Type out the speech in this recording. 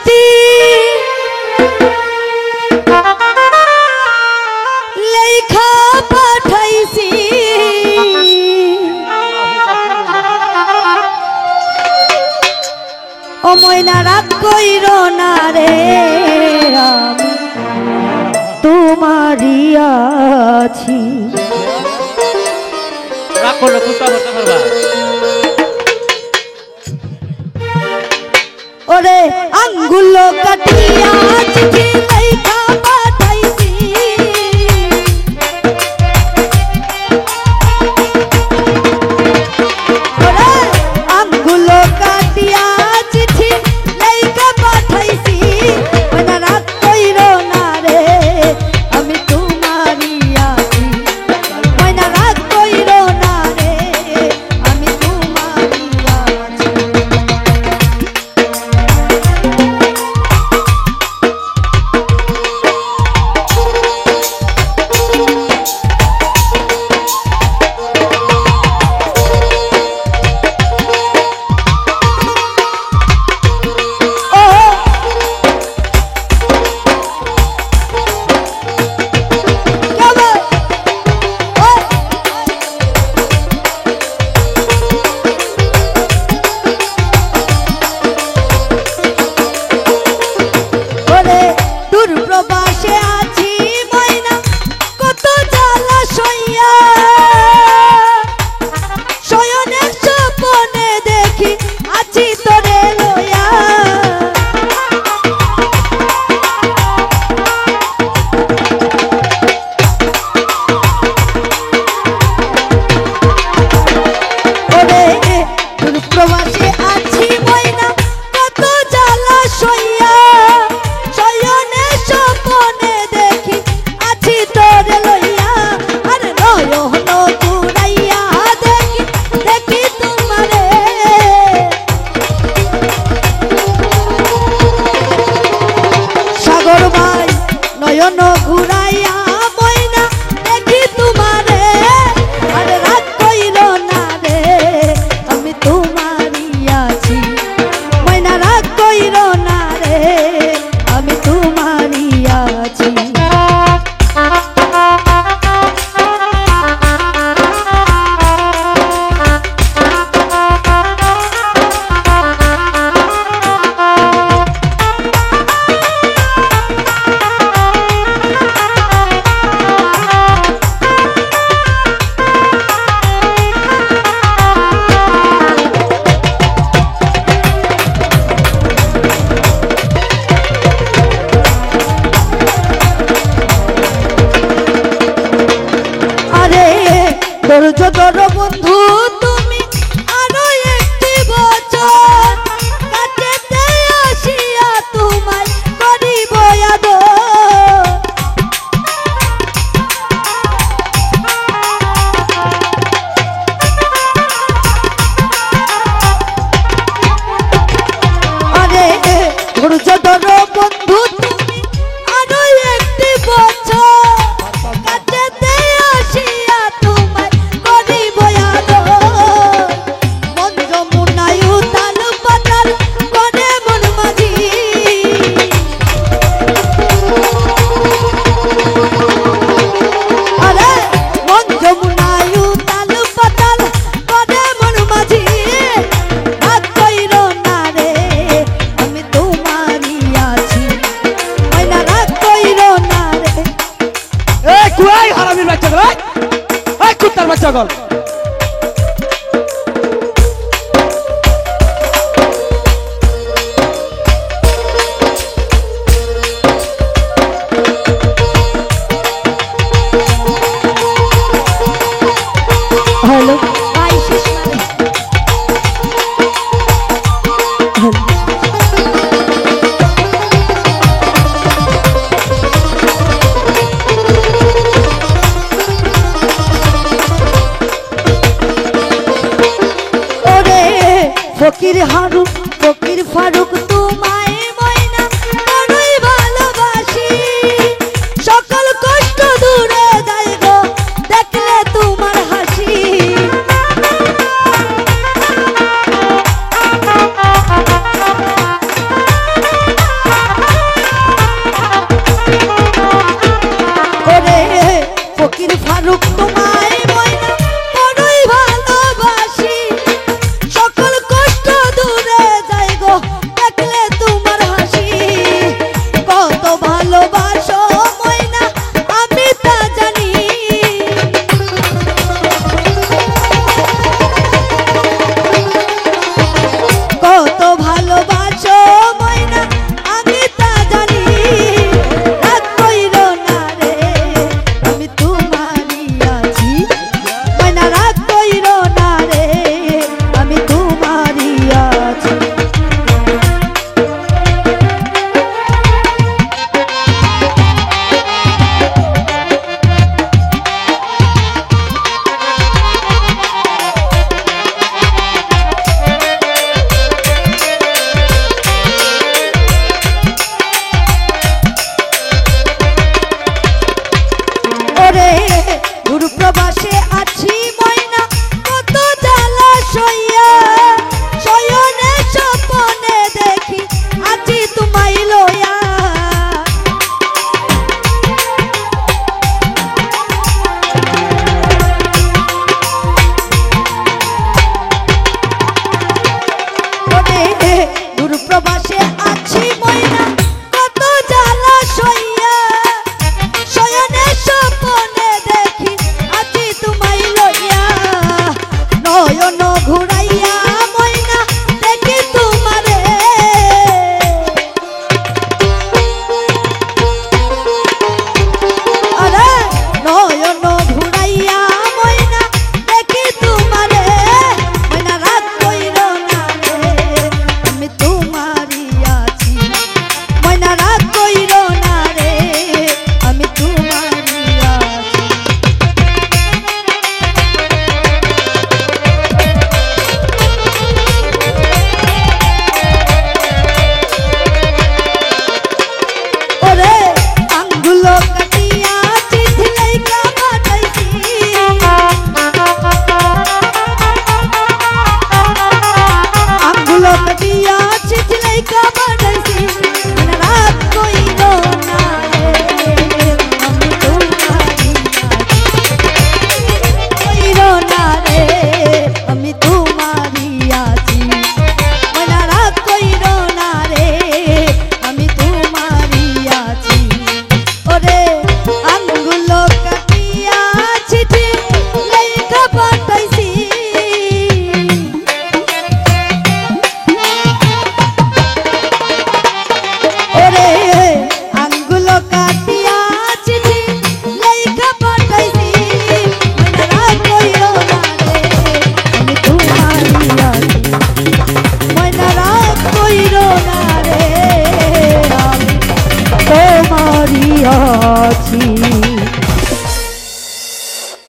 চিঠি লেখা পাঠাইছি ও ময়না রাত কইর না রে আমি তোমারই আছি রাগ করলে কুত্তা ধরতে পারবা ওরে আঙ্গুল কাটিয়া চিঠি লেখা পাঠাইছি ওরে আঙ্গুল কাটিয়া চিঠি লেখা পাঠাইছি ময়না রাত কইর না রে আমি তোমারই আছি ময়না রাত কইর না রে আমি তোমারই আছি প্রবাসে আছি ময়না কত জ্বালা সইয়া শয়নের স্বপ্নে দেখি আছি তোরে লইয়া ওরে প্রবাসে আছি ময়না কত জ্বালা সইয়া স্বপনে দেখি আছি তোরে লইয়া আর নয়ন ঘুরাইয়া দেখি দেখি তোমারে সাগর ভাই নয়ন ঘুরাইয়া ময়না দেখি তোমারে আর রাত কইল না রে আমি তোমারই আছি ময়না রাত কইল না রে আমি তোমারই আছি ধৈর্য ধরো বন্ধু তুমি আরো একটি বছর কাটাতে আসিয়া তোমায় করিব আদর আরে ধৈর্য ধরো বন্ধু তুমি আরো একটি বছর কাটাতে আসিয়া তোমায় করিব আদর মন যমুনায় উতাল পাতাল করে মন মাঝি আরে মন যমুনায় উতাল পাতাল করে মন মাঝি রাত কইর না রে আমি তোমারই আছি ময়না রাত কইর না রে এই কুয়াই হারামির বাচ্চা গল এই কুত্তার বাচ্চা গল হ্যালো আইসিস আছি।